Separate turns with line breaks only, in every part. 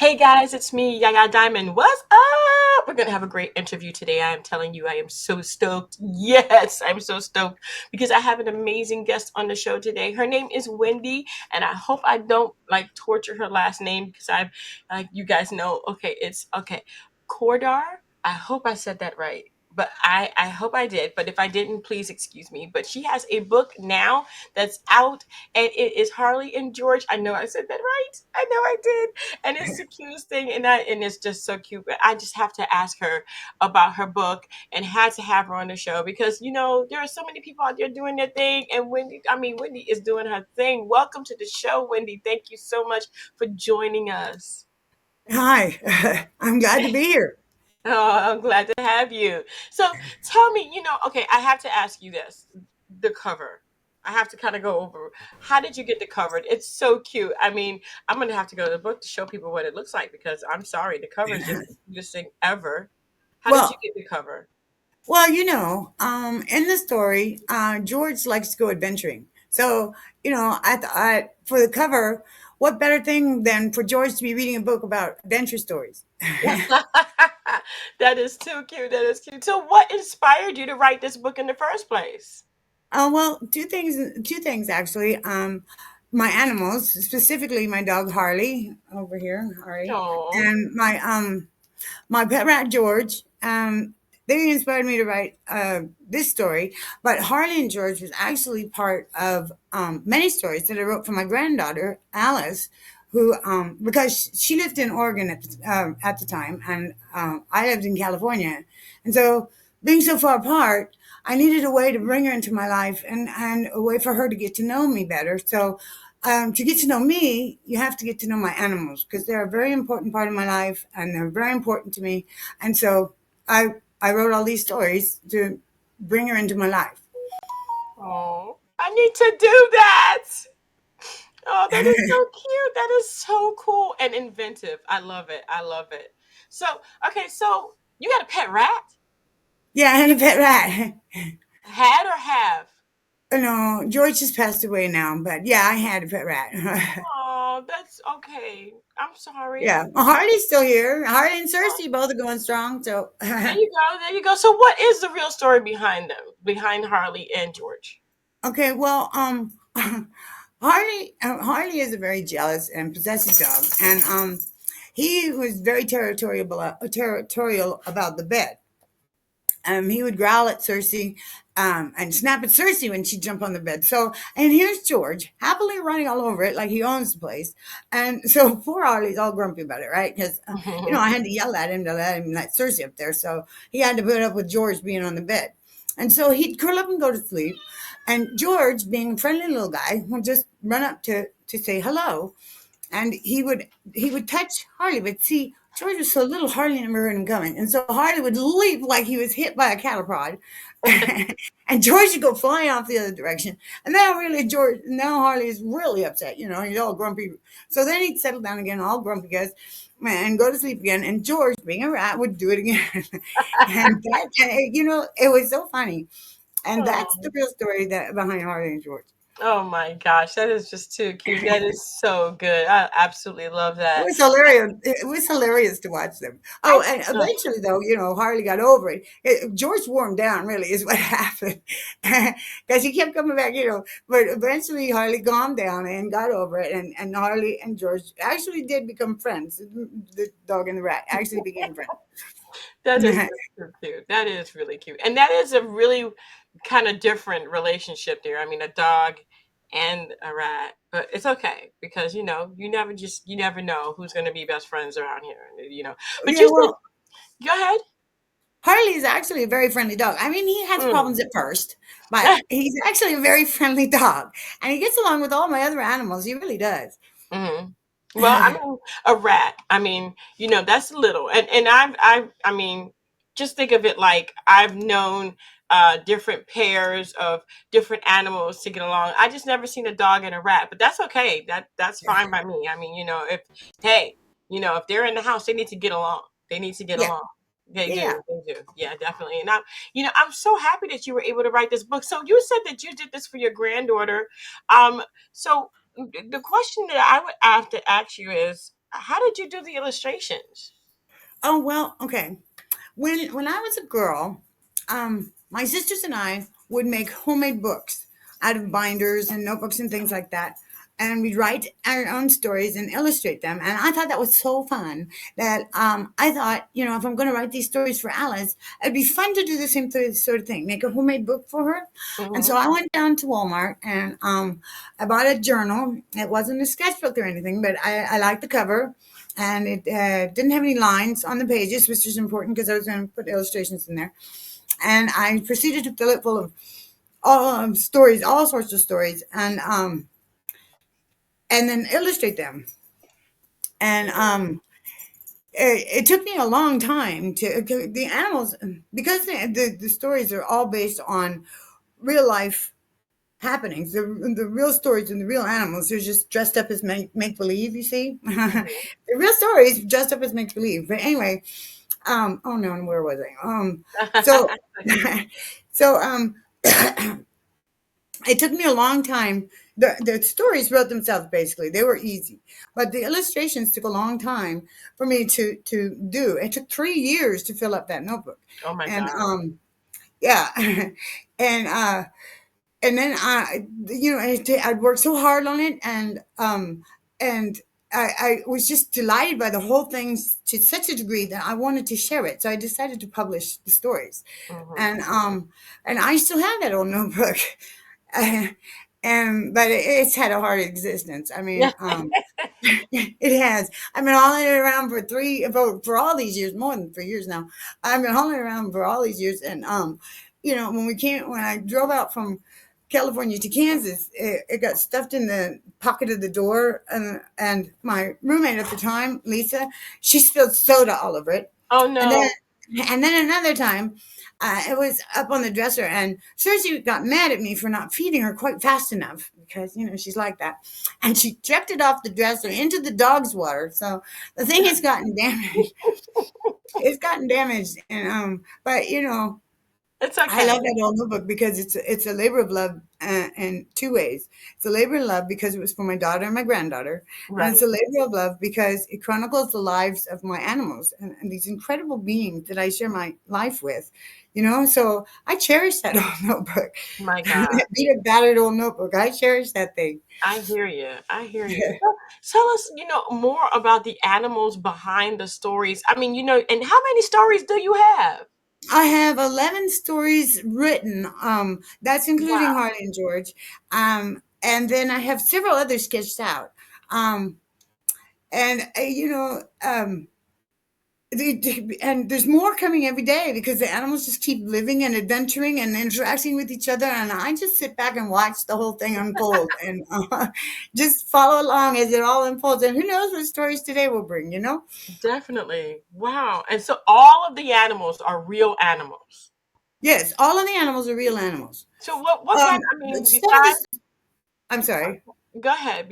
Hey guys, it's me, Yaya Diamond. What's up? We're gonna have a great interview today. I am telling you, I am so stoked. Yes, I'm so stoked because I have an amazing guest on the show today. Her name is Wendy, and I hope I don't like torture her last name because you guys know. Okay, it's okay, Cordar. I hope I said that right. But I hope I did. But if I didn't, please excuse me. But she has a book now that's out, and it is Harley and George. I know I said that right. I know I did, and it's the cutest thing, and it's just so cute. But I just have to ask her about her book, and had to have her on the show because there are so many people out there doing their thing, and Wendy is doing her thing. Welcome to the show, Wendy. Thank you so much for joining us.
Hi, I'm glad to be here.
Oh, I'm glad to have you. So tell me, okay, I have to ask you this. The cover. I have to kind of go over. How did you get the cover? It's so cute. I'm gonna have to go to the book to show people what it looks like because I'm sorry, the cover is just the cutest thing ever. How did you
Well,
get the cover?
in the story, George likes to go adventuring. So, I thought for the cover, what better thing than for George to be reading a book about adventure stories?
That is too cute. That is cute. So what inspired you to write this book in the first place?
Well, two things actually. My animals, specifically my dog Harley over here, Harley,
Oh.
and my pet rat George. They inspired me to write this story. But Harley and George was actually part of many stories that I wrote for my granddaughter Alice, who because she lived in Oregon at the time, and I lived in California, and so being so far apart, I needed a way to bring her into my life and a way for her to get to know me better. So to get to know me, you have to get to know my animals because they're a very important part of my life and they're very important to me. And so I wrote all these stories to bring her into my life.
Oh, I need to do that. Oh, that is so cute. That is so cool and inventive. I love it. I love it. So, okay, so you got a pet rat?
Yeah, and a pet rat.
Had or have?
No, George has passed away now, but yeah, I had a pet rat.
Oh, that's okay. I'm sorry.
Yeah, Harley's still here. Harley and
Oh,
Cersei both are going strong. So,
there you go. There you go. So, what is the real story behind them, behind Harley and George?
okay, well, Harley is a very jealous and possessive dog, and he was very territorial about the bed. He would growl at Cersei and snap at Cersei when she'd jump on the bed. So, and here's George happily running all over it like he owns the place. And so poor Harley's all grumpy about it, right? Because, I had to yell at him to let Cersei up there. So he had to put up with George being on the bed. And so he'd curl up and go to sleep. And George, being a friendly little guy, would just run up to say hello, and he would touch Harley, but see, George was so little, Harley never heard him coming, and so Harley would leap like he was hit by a cattle prod, and George would go flying off the other direction. And now Harley is really upset. He's all grumpy. So then he'd settle down again, all grumpy, guys, and go to sleep again. And George, being a rat, would do it again, it was so funny. And that's the
Oh.
real story that behind Harley and George.
Oh my gosh, that is just too cute. That is so good. I absolutely love
It
that.
was hilarious. It was hilarious to watch them.
I
Oh, and
oh,
eventually, though, Harley got over it. George wore him down. Really, is what happened, because he kept coming back. But eventually, Harley calmed down and got over it, and Harley and George actually did become friends. The dog and the rat actually became friends.
that is just so cute. That is really cute. And that is a really kind of different relationship there. I mean, a dog and a rat. But it's okay because you never know who's going to be best friends around here. But
Yeah,
you said
well,
go ahead.
Harley is actually a very friendly dog. I mean, he has
Mm.
problems at first, but he's actually a very friendly dog, and he gets along with all my other animals. He really does.
Hmm. Well, I mean, a rat. That's little, and just think of it like I've known different pairs of different animals to get along. I just never seen a dog and a rat, but that's okay. That's fine by me. If hey, if they're in the house, they need to get along. They need to get
Yeah,
along. They
yeah.
do. They do. Yeah, definitely. And I'm so happy that you were able to write this book. So you said that you did this for your granddaughter. So the question that I would have to ask you is, how did you do the illustrations?
Oh well, okay. When I was a girl, my sisters and I would make homemade books out of binders and notebooks and things like that. And we'd write our own stories and illustrate them. And I thought that was so fun that I thought, if I'm going to write these stories for Alice, it'd be fun to do the same sort of thing, make a homemade book for her. And
Hmm.
so I went down to Walmart and I bought a journal. It wasn't a sketchbook or anything, but I liked the cover, and it didn't have any lines on the pages, which was important because I was going to put illustrations in there. And I proceeded to fill it full of all stories, all sorts of stories, and then illustrate them. And it took me a long time to the animals, because the stories are all based on real life happenings. The real stories and the real animals are just dressed up as make believe. You see,
Hmm.
the real stories dressed up as make believe. But anyway, oh no, where was I? So,
Okay.
so it took me a long time. The stories wrote themselves basically. They were easy, but the illustrations took a long time for me to do. It took 3 years to fill up that notebook,
Oh my
and
God.
yeah, and and then I'd worked so hard on it, and I was just delighted by the whole thing to such a degree that I wanted to share it. So I decided to publish the stories,
Hmm.
and I still have that old notebook, uh, and but it's had a hard existence. I
Yeah.
mean, it has. I've been hauling it around for all these years, more than 3 years now. I've been hauling it around for all these years, and when I drove out from California to Kansas, it got stuffed in the pocket of the door, and my roommate at the time, Lisa, she spilled soda all over it,
Oh
and then
no.
another time, it was up on the dresser, and Cersei got mad at me for not feeding her quite fast enough because she's like that, and she chucked it off the dresser into the dog's water. So the thing has gotten damaged. It's gotten damaged, and but
It's
I
okay.
love that old notebook because it's a labor of love in two ways. It's a labor of love because it was for my daughter and my granddaughter, and it's
Right.
a labor of love because it chronicles the lives of my animals and these incredible beings that I share my life with. So I cherish that old notebook.
My God.
That beat a battered old notebook. I cherish that thing.
I hear you. I hear you. So tell us, more about the animals behind the stories. I mean, and how many stories do you have?
I have 11 stories written. That's including
Wow.
Harley and George. And then I have several others sketched out. Um, and and there's more coming every day because the animals just keep living and adventuring and interacting with each other, and I just sit back and watch the whole thing unfold, and just follow along as it all unfolds, and who knows what stories today will bring.
Definitely. Wow. And so all of the animals are real animals.
Yes, all of the animals are real animals.
So what kind, I mean,
Some of
besides,
this, I'm sorry.
go ahead.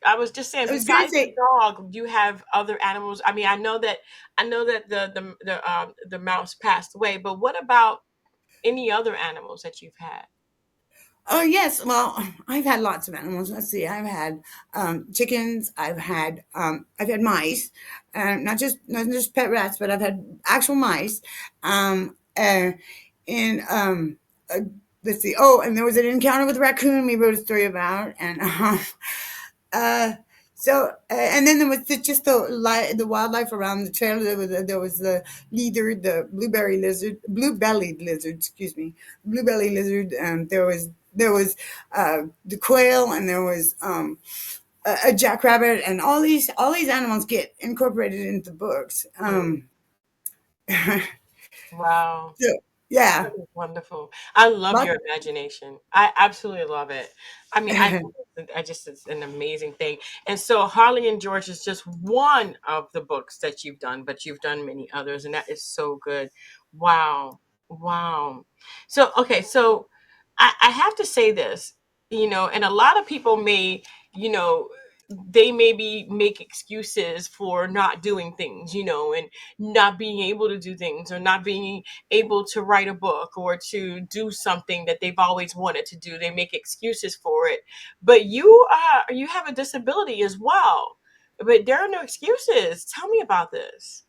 I was just saying,
I was going to
besides the
say,
dog, do you have other animals? I mean, I know that the mouse passed away, but what about any other animals that you've had?
oh yes, well, I've had lots of animals. Let's see, I've had chickens. I've had mice, not just pet rats, but I've had actual mice. Um, uh, and uh, let's see. Oh, and there was an encounter with a raccoon we wrote a story about, and uh, and then there was just the wildlife around the trail. There was the lizard, the blue-bellied lizard, excuse me, blue-bellied lizard. And there was the quail, and there was a jackrabbit, and all these animals get incorporated into books.
Mm, wow.
So yeah,
That is wonderful. I love
but
your imagination. I absolutely love it. I mean, I just it's an amazing thing. And so Harley and George is just one of the books that you've done, but you've done many others, and that is so good. Wow. Wow. So okay, so I have to say this, and a lot of people you know, they maybe make excuses for not doing things, and not being able to do things, or not being able to write a book or to do something that they've always wanted to do. They make excuses for it. But you have a disability as well. But there are no excuses. Tell me about this.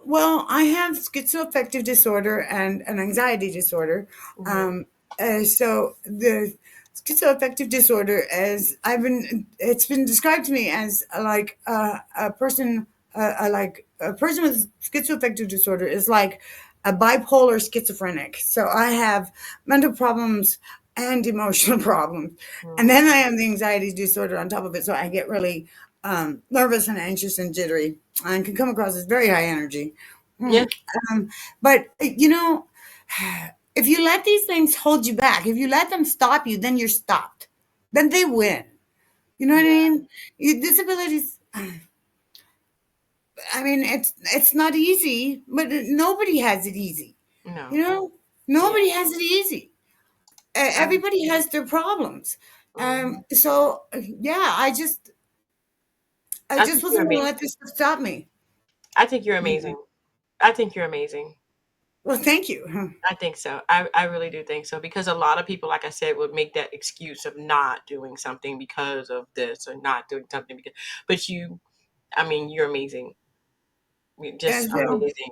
Well, I have schizoaffective disorder and an anxiety disorder.
Hmm.
Um, so the schizoaffective disorder, as it's been described to me as like a person, like a person with schizoaffective disorder is like a bipolar schizophrenic. So I have mental problems and emotional problems, and then I have the anxiety disorder on top of it. So I get really nervous and anxious and jittery, and can come across as very high energy.
Yeah.
Mm, but if you let these things hold you back, if you let them stop you, then you're stopped. Then they win. You know what I
Yeah.
mean? Your disabilities. I mean, it's not easy, but nobody has it easy.
No.
You know,
Yeah.
nobody has it easy.
Um,
Everybody has their problems.
mhm.
Yeah, I
I
just
think you're
wasn't going to
amazing.
let this stuff stop me.
I think you're
Yeah.
amazing. I think you're amazing.
Well, thank you.
I think so. I really do think so because a lot of people, like I said, would make that excuse of not doing something because of this or not doing something because, but you, I mean, you're amazing. You're just
And
amazing.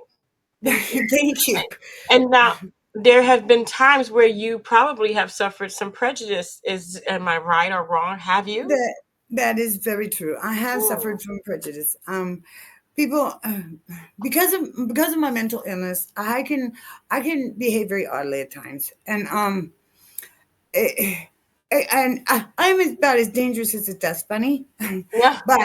Thank you.
thank you.
And now there have been times where you probably have suffered some prejudice. Am I right or wrong? Have you?
That that is very true. I have
Mm,
suffered from prejudice. People, because of my mental illness, I can behave very oddly at times, and I'm about as dangerous as a dust bunny,
yeah.
but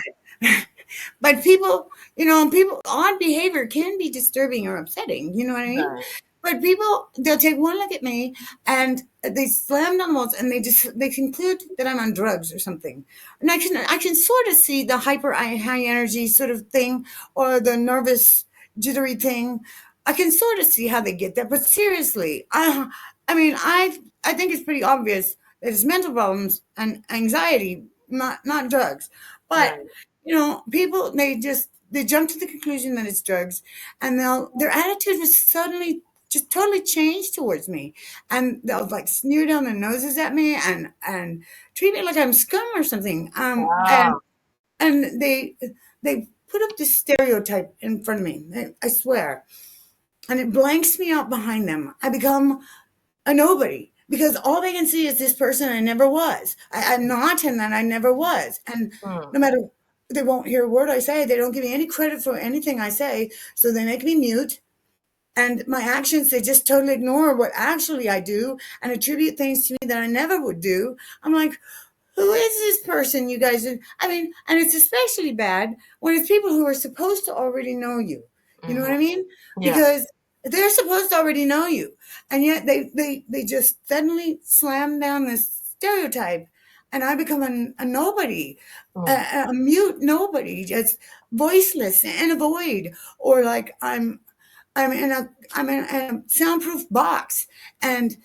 but people, people odd behavior can be disturbing or upsetting. You know what I mean?
Right.
But people, they'll take one look at me and they slam down the walls and they conclude that I'm on drugs or something. And I can sort of see the high energy sort of thing or the nervous jittery thing. I can sort of see how they get that. But seriously, I mean, I think it's pretty obvious that it's mental problems and anxiety, not drugs. But
Right.
people they jump to the conclusion that it's drugs, and their attitude was suddenly just totally changed towards me, and they'll like sneer down their noses at me and treat me like I'm scum or something.
Wow.
And they put up this stereotype in front of me. I swear, and it blanks me out behind them. I become a nobody because all they can see is this person I never was. I'm not, and that I never was. And
Mm,
no matter, they won't hear a word I say. They don't give me any credit for anything I say. So they make me mute. And my actions, they just totally ignore what actually I do and attribute things to me that I never would do. I'm like, who is this person, you guys? I mean, and it's especially bad when it's people who are supposed to already know you. You know what
hmm.
I mean?
Yeah.
Because they're supposed to already know you, and yet they just suddenly slam down this stereotype, and I become a nobody,
Mm,
a mute nobody, just voiceless in a void, or like I'm in a soundproof box, and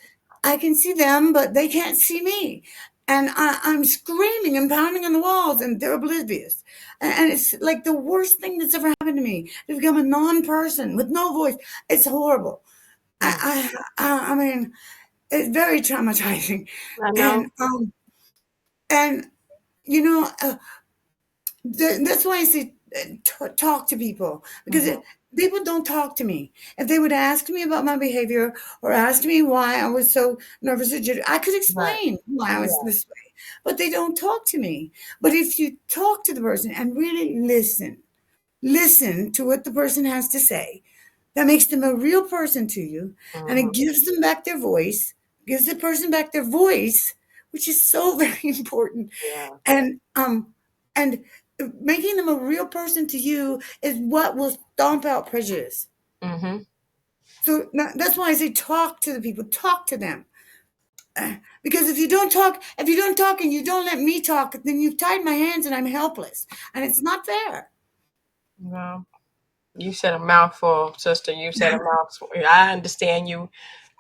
I can see them, but they can't see me. And I'm screaming and pounding on the walls, and they're oblivious. And it's like the worst thing that's ever happened to me to become a non-person with no voice. It's horrible.
mm.
I mean, it's very traumatizing.
I
And
know.
and you know, that's why I say talk to people, because
Hmm.
people don't talk to me. If they would ask me about my behavior or ask me why I was so nervous or jittery, I could
Right.
explain why I was
Yeah.
this way. But they don't talk to me. But if you talk to the person and really listen to what the person has to say, that makes them a real person to you, and
Hmm.
it gives them back their voice, gives the person back their voice, which is so very important.
Yeah.
And making them a real person to you is what will stomp out prejudice.
Hmm.
So that's why I say talk to the people, talk to them. Because if you don't talk and you don't let me talk, then you've tied my hands and I'm helpless, and it's not fair.
Well, you said a mouthful, sister. You said a mouthful. I understand you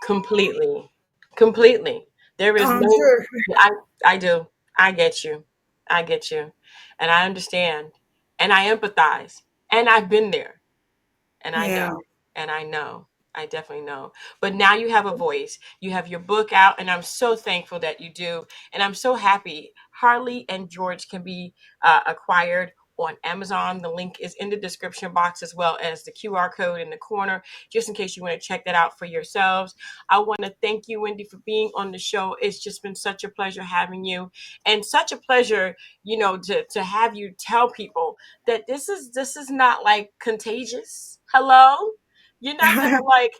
completely. Completely. There is no,
Sure.
I, I do. I get you. I get you. And I understand. And I empathize. And I've been there. And I
Yeah.
know. And I know. I definitely know. But now you have a voice. You have your book out, and I'm so thankful that you do. And I'm so happy. Harley and George can be acquired on Amazon. The link is in the description box as well as the QR code in the corner, just in case you want to check that out for yourselves. I want to thank you, Wendy, for being on the show. It's just been such a pleasure having you, and such a pleasure, to have you tell people that this is not like contagious. Hello? You're not gonna like,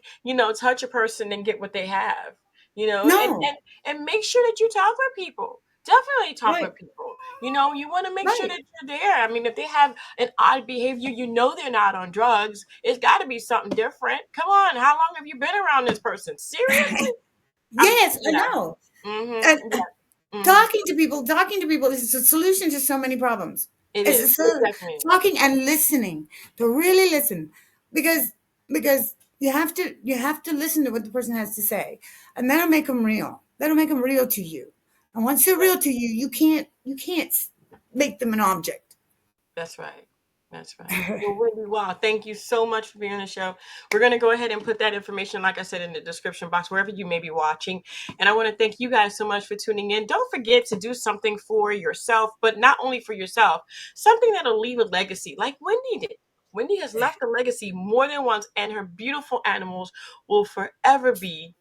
touch a person and get what they have. And
No,
and make sure that you talk with people. Definitely talk
right,
with people. You want to make sure
right.
that you're there. I mean, if they have an odd behavior, they're not on drugs. It's got to be something different. Come on, how long have you been around this person? Seriously?
Yes, I
Yeah.
know.
Mhm.
And
Yeah. Mhm.
talking to people is the solution to so many problems.
It
It's the
is. It definitely is.
talking and listening, to really listen, because you have to listen to what the person has to say, and that'll make them real. That'll make them real to you. And once they're real to you, you can't make them an object.
That's right. That's right. Well, Wendy, wow, thank you so much for being on the show. We're going to go ahead and put that information, like I said, in the description box, wherever you may be watching. And I want to thank you guys so much for tuning in. Don't forget to do something for yourself, but not only for yourself, something that'll leave a legacy, like Wendy did. Wendy has left a legacy more than once, and her beautiful animals will forever be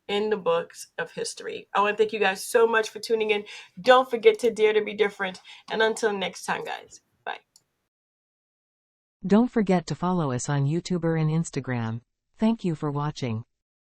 in the books of history. I want to thank you guys so much for tuning in. Don't forget to dare to be different. And until next time, guys, bye.
Don't forget to follow us on YouTube and Instagram. Thank you for watching.